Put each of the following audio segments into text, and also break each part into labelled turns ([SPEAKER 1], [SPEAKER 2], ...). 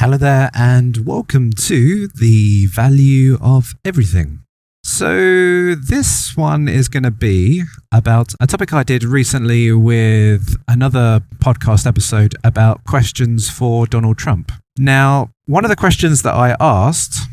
[SPEAKER 1] Hello there and welcome to The Value of Everything. So this one is going to be about a topic I did recently with another podcast episode about questions for Donald Trump. Now, one of the questions that I asked,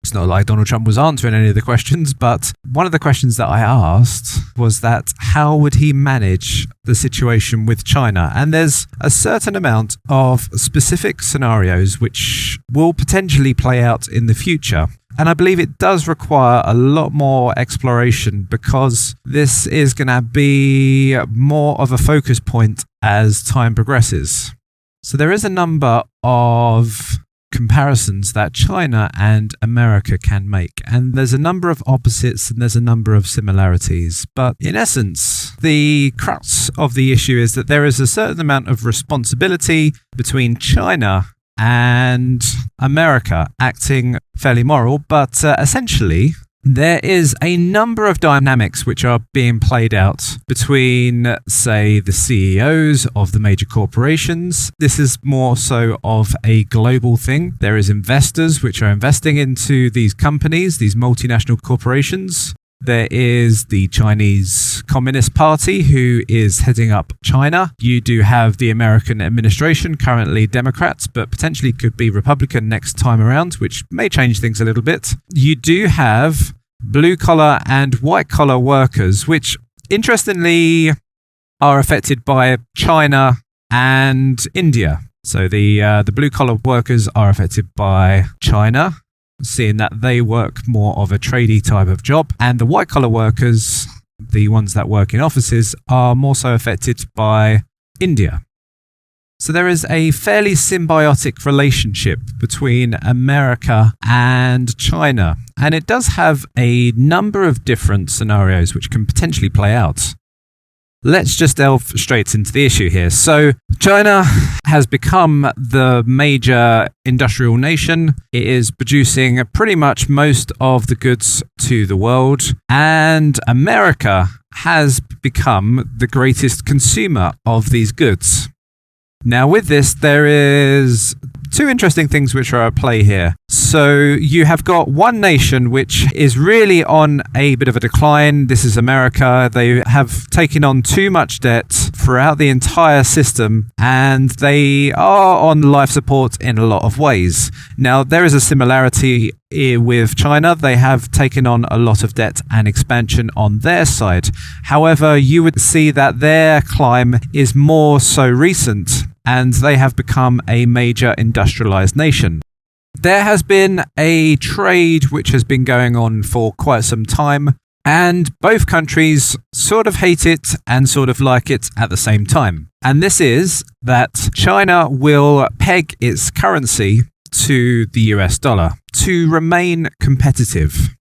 [SPEAKER 1] it's not like Donald Trump was answering any of the questions, but one of the questions that I asked was that how would he manage the situation with China? And there's a certain amount of specific scenarios which will potentially play out in the future. And I believe it does require a lot more exploration because this is going to be more of a focus point as time progresses. So there is a number of comparisons that China and America can make. And there's a number of opposites and there's a number of similarities. But in essence, the crux of the issue is that there is a certain amount of responsibility between China and America acting fairly moral, but essentially there is a number of dynamics which are being played out between, say, the CEOs of the major corporations. This is more so of a global thing. There is investors which are investing into these companies, these multinational corporations. There is the Chinese Communist Party who is heading up China. You do have the American administration, currently Democrats, but potentially could be Republican next time around, which may change things a little bit. You do have blue-collar and white-collar workers, which interestingly are affected by China and India. So the blue-collar workers are affected by China, seeing that they work more of a tradie type of job. And the white-collar workers, the ones that work in offices, are more so affected by India. So there is a fairly symbiotic relationship between America and China. And it does have a number of different scenarios which can potentially play out. Let's just delve straight into the issue here. So China has become the major industrial nation. It is producing pretty much most of the goods to the world. And America has become the greatest consumer of these goods. Now with this, there is two interesting things which are at play here. So you have got one nation which is really on a bit of a decline. This is America. They have taken on too much debt throughout the entire system and they are on life support in a lot of ways. Now there is a similarity with China. They have taken on a lot of debt and expansion on their side. However, you would see that their climb is more so recent and they have become a major industrialized nation. There has been a trade which has been going on for quite some time, and both countries sort of hate it and sort of like it at the same time. And this is that China will peg its currency to the US dollar to remain competitive.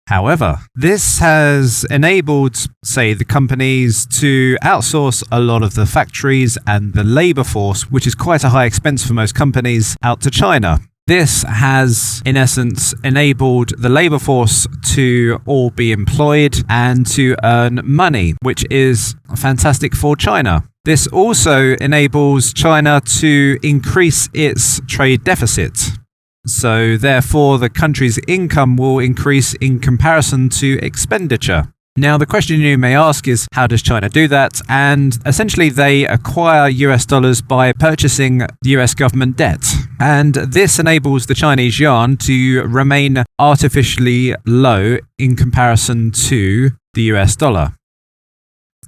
[SPEAKER 1] However, this has enabled, say, the companies to outsource a lot of the factories and the labor force, which is quite a high expense for most companies, out to China. This has, in essence, enabled the labor force to all be employed and to earn money, which is fantastic for China. This also enables China to increase its trade deficit. So therefore, the country's income will increase in comparison to expenditure. Now, the question you may ask is, how does China do that? And essentially, they acquire US dollars by purchasing US government debt. And this enables the Chinese yuan to remain artificially low in comparison to the US dollar.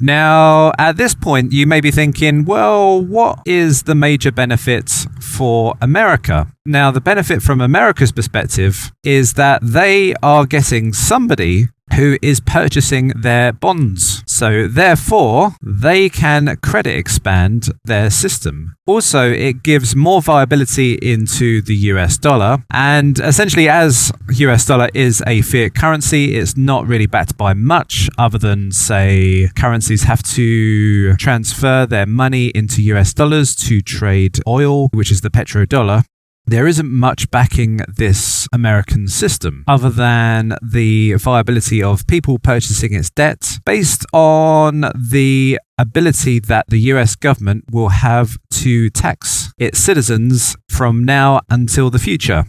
[SPEAKER 1] Now, at this point, you may be thinking, well, what is the major benefit for America? Now, the benefit from America's perspective is that they are getting somebody who is purchasing their bonds. So therefore, they can credit expand their system. Also, it gives more viability into the US dollar. And essentially, as US dollar is a fiat currency, it's not really backed by much other than, say, currencies have to transfer their money into US dollars to trade oil, which is the petrodollar. there isn't much backing this American system other than the viability of people purchasing its debt based on the ability that the US government will have to tax its citizens from now until the future.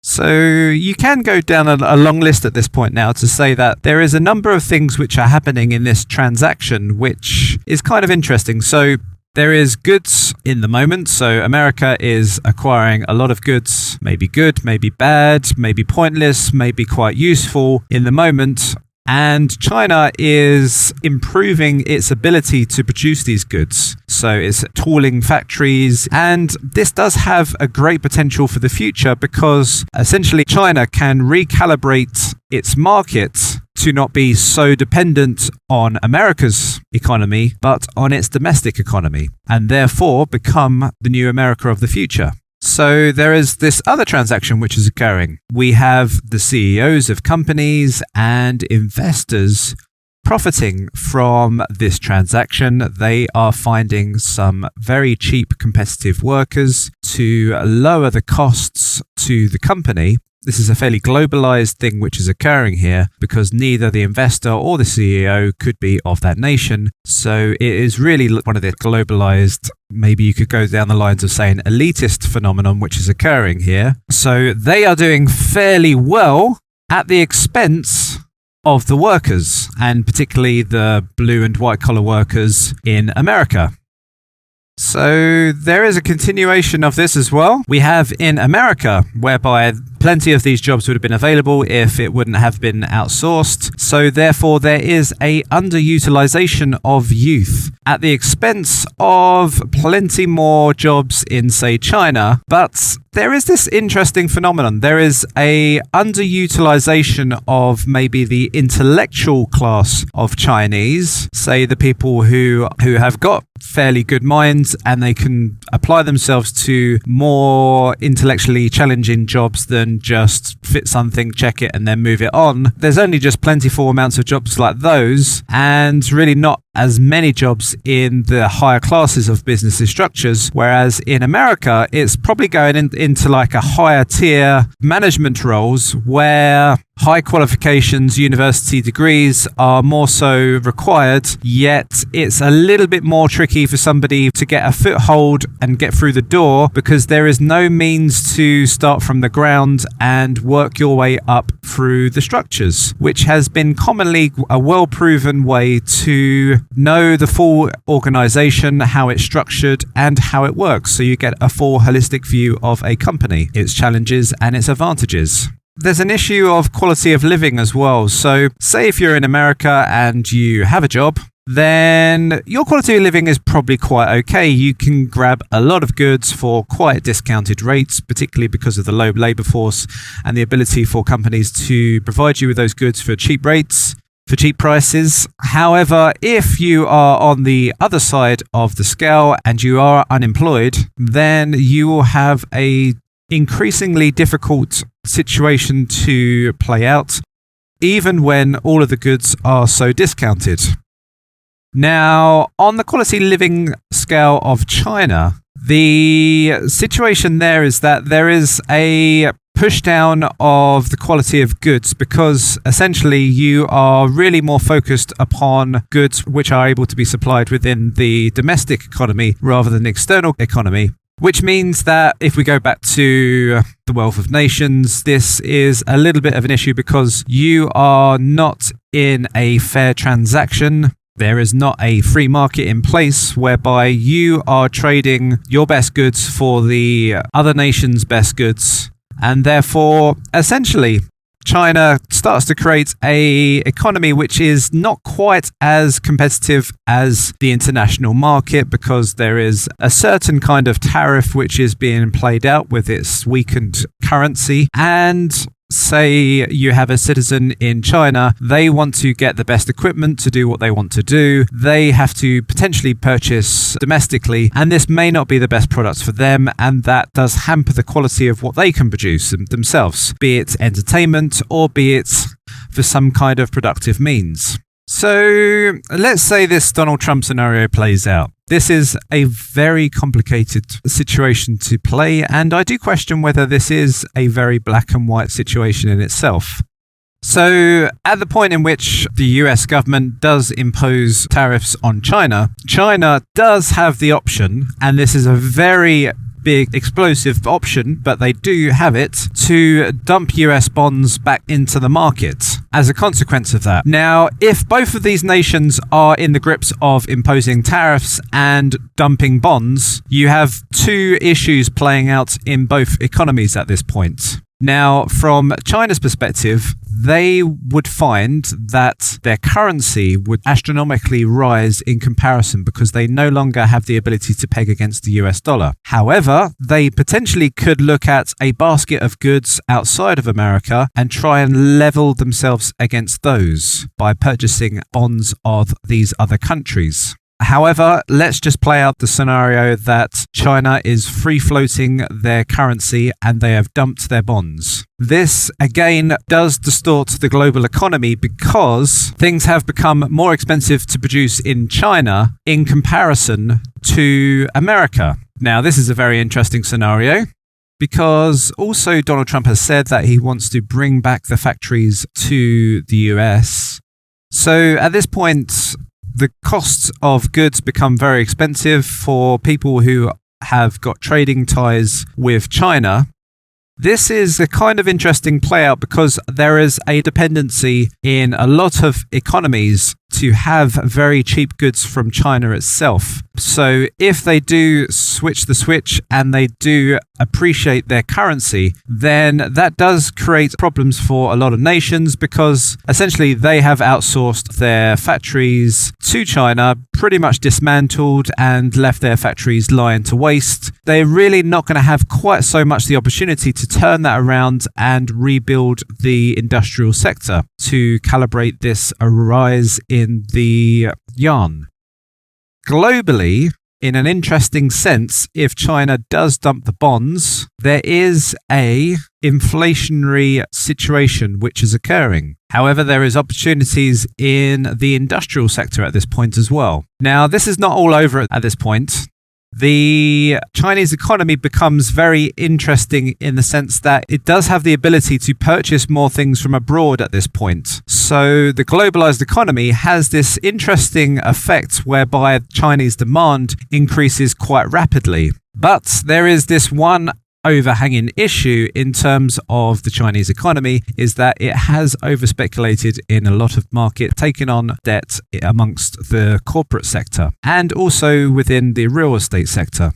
[SPEAKER 1] So you can go down a long list at this point now to say that there is a number of things which are happening in this transaction, which is kind of interesting. So there is goods in the moment. So America is acquiring a lot of goods, maybe good, maybe bad, maybe pointless, maybe quite useful in the moment. And China is improving its ability to produce these goods. So it's tooling factories. And this does have a great potential for the future because essentially China can recalibrate its market to not be so dependent on America's economy, but on its domestic economy, and therefore become the new America of the future. So there is this other transaction which is occurring. We have the CEOs of companies and investors profiting from this transaction. They are finding some very cheap competitive workers to lower the costs to the company. This is a fairly globalized thing which is occurring here because neither the investor or the CEO could be of that nation. So it is really one of the globalized, maybe you could go down the lines of saying elitist phenomenon which is occurring here. So they are doing fairly well at the expense of the workers, and particularly the blue and white collar workers in America. So there is a continuation of this as well. We have in America, whereby plenty of these jobs would have been available if it wouldn't have been outsourced. So therefore, there is a underutilization of youth at the expense of plenty more jobs in, say, China. But there is this interesting phenomenon. There is a underutilization of maybe the intellectual class of Chinese, say the people who have got fairly good minds and they can apply themselves to more intellectually challenging jobs than just fit something, check it, and then move it on. There's only just plentiful amounts of jobs like those, and really not as many jobs in the higher classes of business structures, whereas in America, it's probably going into like a higher tier management roles where high qualifications, university degrees are more so required, yet it's a little bit more tricky for somebody to get a foothold and get through the door because there is no means to start from the ground and work your way up through the structures, which has been commonly a well-proven way to know the full organization, how it's structured and how it works. So you get a full holistic view of a company, its challenges and its advantages. There's an issue of quality of living as well. So say if you're in America and you have a job, then your quality of living is probably quite okay. You can grab a lot of goods for quite discounted rates, particularly because of the low labor force and the ability for companies to provide you with those goods for cheap rates, for cheap prices. However, if you are on the other side of the scale and you are unemployed, then you will have a increasingly difficult situation to play out, even when all of the goods are so discounted. Now, on the quality living scale of China, the situation there is that there is a push down of the quality of goods because essentially you are really more focused upon goods which are able to be supplied within the domestic economy rather than the external economy. Which means that if we go back to the wealth of nations, this is a little bit of an issue because you are not in a fair transaction. There is not a free market in place whereby you are trading your best goods for the other nation's best goods. And therefore, essentially, China starts to create a economy which is not quite as competitive as the international market because there is a certain kind of tariff which is being played out with its weakened currency. And say you have a citizen in China, they want to get the best equipment to do what they want to do. They have to potentially purchase domestically, and this may not be the best products for them, and that does hamper the quality of what they can produce themselves, be it entertainment or be it for some kind of productive means. So let's say this Donald Trump scenario plays out. This is a very complicated situation to play, and I do question whether this is a very black and white situation in itself. So at the point in which the US government does impose tariffs on China, China does have the option, and this is a very big explosive option, but they do have it, to dump US bonds back into the market as a consequence of that. Now, if both of these nations are in the grips of imposing tariffs and dumping bonds, you have two issues playing out in both economies at this point. Now, from China's perspective, they would find that their currency would astronomically rise in comparison because they no longer have the ability to peg against the US dollar. However, they potentially could look at a basket of goods outside of America and try and level themselves against those by purchasing bonds of these other countries. However, let's just play out the scenario that China is free-floating their currency and they have dumped their bonds. This, again, does distort the global economy because things have become more expensive to produce in China in comparison to America. Now, this is a very interesting scenario because also Donald Trump has said that he wants to bring back the factories to the US. So at this point, the costs of goods become very expensive for people who have got trading ties with China. This is a kind of interesting play out because there is a dependency in a lot of economies to have very cheap goods from China itself. So if they do switch the switch and they do appreciate their currency, then that does create problems for a lot of nations because essentially they have outsourced their factories to China, pretty much dismantled and left their factories lying to waste. They're really not going to have quite so much the opportunity to turn that around and rebuild the industrial sector to calibrate this rise in the yuan. Globally, in an interesting sense, if China does dump the bonds, there is a inflationary situation which is occurring. However, there is opportunities in the industrial sector at this point as well. Now, this is not all over at this point. The Chinese economy becomes very interesting in the sense that it does have the ability to purchase more things from abroad at this point. So the globalized economy has this interesting effect whereby Chinese demand increases quite rapidly. But there is this one overhanging issue in terms of the Chinese economy is that it has overspeculated in a lot of market, taken on debt amongst the corporate sector and also within the real estate sector.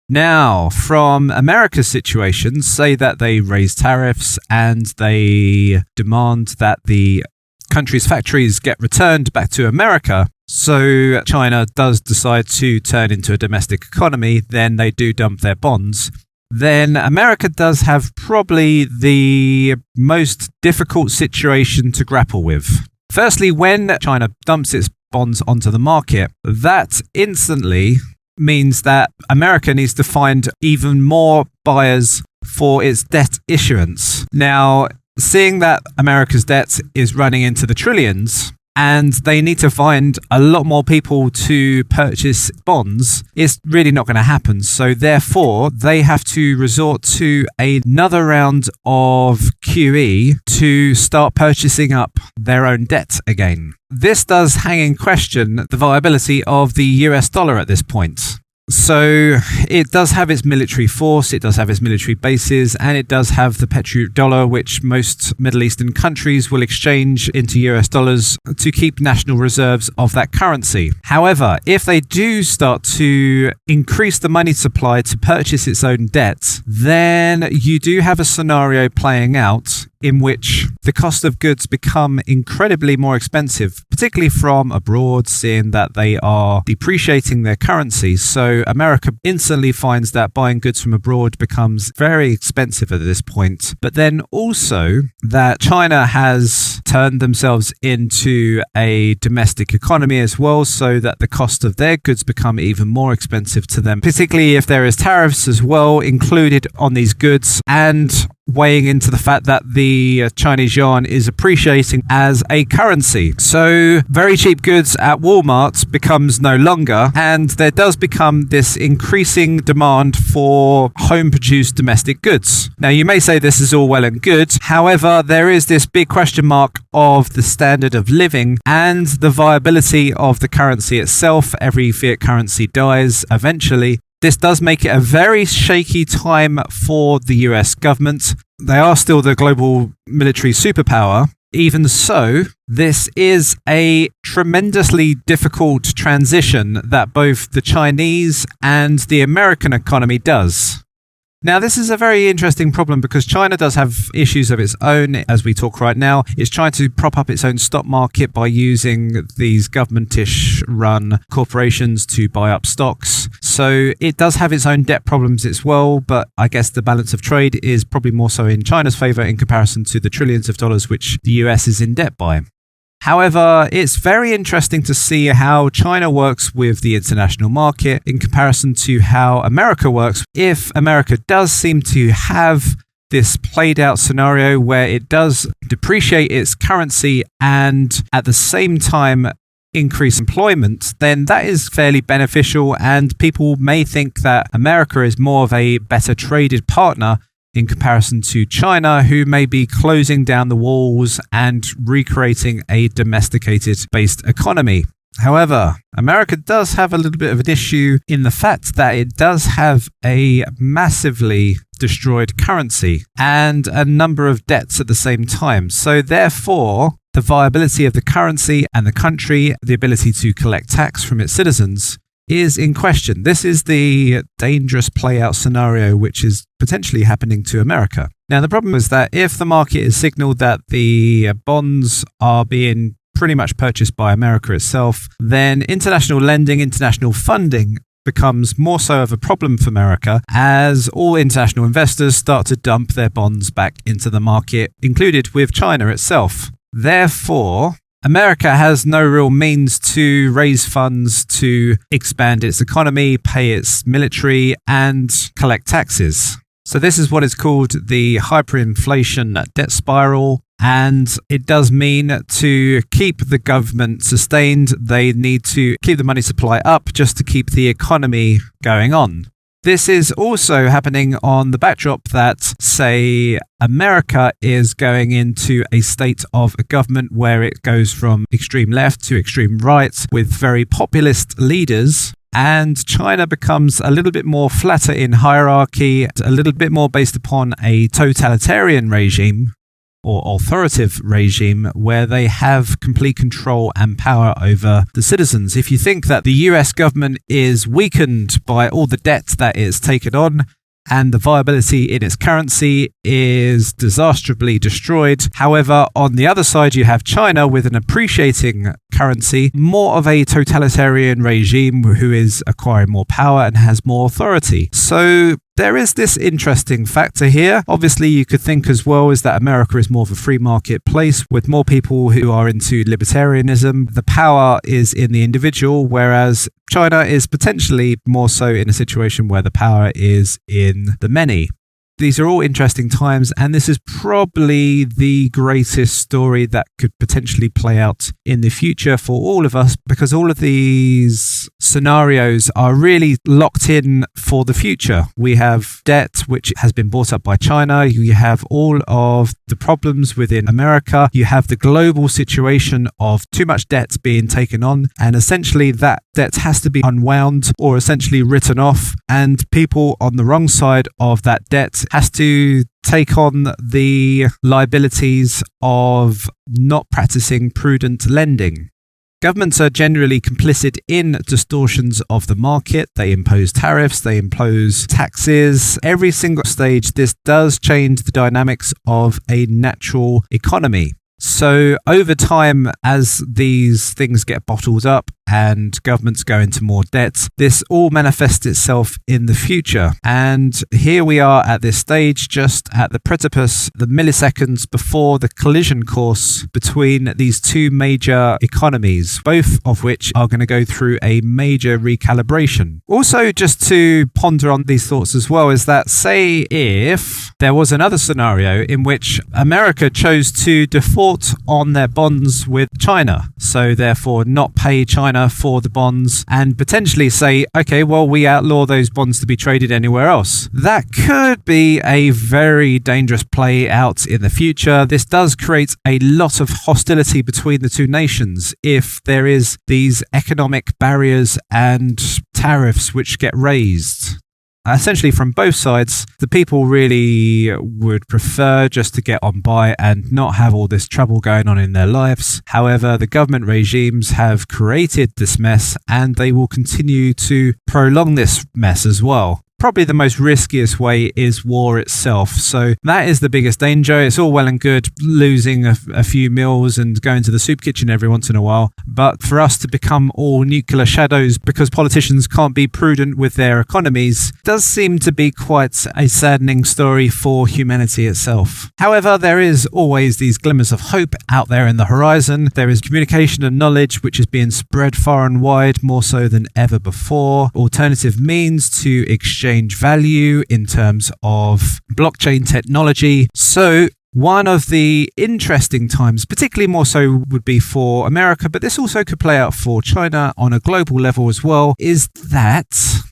[SPEAKER 1] Now, from America's situation, say that they raise tariffs and they demand that the country's factories get returned back to America. So China does decide to turn into a domestic economy, then they do dump their bonds. Then America does have probably the most difficult situation to grapple with. Firstly, when China dumps its bonds onto the market, that instantly means that America needs to find even more buyers for its debt issuance. Now, seeing that America's debt is running into the trillions, and they need to find a lot more people to purchase bonds, it's really not going to happen. So therefore, they have to resort to another round of QE to start purchasing up their own debt again. This does hang in question the viability of the US dollar at this point. So it does have its military force, it does have its military bases, and it does have the petrodollar, which most Middle Eastern countries will exchange into US dollars to keep national reserves of that currency. However, if they do start to increase the money supply to purchase its own debt, then you do have a scenario playing out in which the cost of goods become incredibly more expensive, particularly from abroad, seeing that they are depreciating their currency. So America instantly finds that buying goods from abroad becomes very expensive at this point. But then also that China has turned themselves into a domestic economy as well, so that the cost of their goods become even more expensive to them, particularly if there is tariffs as well included on these goods. And weighing into the fact that the Chinese yuan is appreciating as a currency. So very cheap goods at Walmart becomes no longer, and there does become this increasing demand for home-produced domestic goods. Now, you may say this is all well and good. However, there is this big question mark of the standard of living and the viability of the currency itself. Every fiat currency dies eventually. This does make it a very shaky time for the US government. They are still the global military superpower. Even so, this is a tremendously difficult transition that both the Chinese and the American economy does. Now, this is a very interesting problem because China does have issues of its own as we talk right now. It's trying to prop up its own stock market by using these government-ish run corporations to buy up stocks. So it does have its own debt problems as well, but I guess the balance of trade is probably more so in China's favor in comparison to the trillions of dollars which the US is in debt by. However, it's very interesting to see how China works with the international market in comparison to how America works. If America does seem to have this played out scenario where it does depreciate its currency and at the same time increase employment, then that is fairly beneficial, and people may think that America is more of a better traded partner in comparison to China, who may be closing down the walls and recreating a domesticated-based economy. However, America does have a little bit of an issue in the fact that it does have a massively destroyed currency and a number of debts at the same time. So therefore, the viability of the currency and the country, the ability to collect tax from its citizens, is in question. This is the dangerous play-out scenario which is potentially happening to America. Now, the problem is that if the market is signaled that the bonds are being pretty much purchased by America itself, then international lending, international funding becomes more so of a problem for America as all international investors start to dump their bonds back into the market, included with China itself. Therefore, America has no real means to raise funds to expand its economy, pay its military, and collect taxes. So this is what is called the hyperinflation debt spiral. And it does mean to keep the government sustained, they need to keep the money supply up just to keep the economy going on. This is also happening on the backdrop that, say, America is going into a state of a government where it goes from extreme left to extreme right with very populist leaders, and China becomes a little bit more flatter in hierarchy, a little bit more based upon a totalitarian regime or authoritative regime where they have complete control and power over the citizens. If you think that the US government is weakened by all the debt that it's taken on and the viability in its currency is disastrously destroyed. However, on the other side, you have China with an appreciating currency, more of a totalitarian regime who is acquiring more power and has more authority. So there is this interesting factor here. Obviously, you could think as well is that America is more of a free market place with more people who are into libertarianism. The power is in the individual, whereas China is potentially more so in a situation where the power is in the many. These are all interesting times, and this is probably the greatest story that could potentially play out in the future for all of us, because all of these scenarios are really locked in for the future. We have debt, which has been bought up by China. You have all of the problems within America. You have the global situation of too much debt being taken on, and essentially that debt has to be unwound or essentially written off, and people on the wrong side of that debt has to take on the liabilities of not practicing prudent lending. Governments are generally complicit in distortions of the market. They impose tariffs, they impose taxes. Every single stage, this does change the dynamics of a natural economy. So over time, as these things get bottled up and governments go into more debt, this all manifests itself in the future. And here we are at this stage, just at the precipice, the milliseconds before the collision course between these two major economies, both of which are going to go through a major recalibration. Also, just to ponder on these thoughts as well, is that say if there was another scenario in which America chose to default on their bonds with China, so therefore not pay China for the bonds and potentially say, okay, well, we outlaw those bonds to be traded anywhere else. That could be a very dangerous play out in the future. This does create a lot of hostility between the two nations if there is these economic barriers and tariffs which get raised. Essentially, from both sides, the people really would prefer just to get on by and not have all this trouble going on in their lives. However, the government regimes have created this mess and they will continue to prolong this mess as well. Probably the most riskiest way is war itself. So that is the biggest danger. It's all well and good losing a few meals and going to the soup kitchen every once in a while. But for us to become all nuclear shadows because politicians can't be prudent with their economies does seem to be quite a saddening story for humanity itself. However, there is always these glimmers of hope out there in the horizon. There is communication and knowledge which is being spread far and wide, more so than ever before. Alternative means to exchange value in terms of blockchain technology. So one of the interesting times, particularly more so would be for America, but this also could play out for China on a global level as well, is that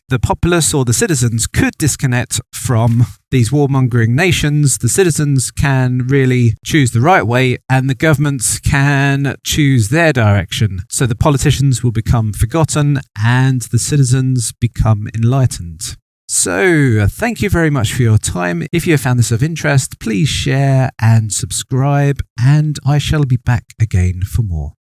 [SPEAKER 1] the populace or the citizens could disconnect from these warmongering nations. The citizens can really choose the right way and the governments can choose their direction. So the politicians will become forgotten and the citizens become enlightened. So, thank you very much for your time. If you have found this of interest, please share and subscribe, and I shall be back again for more.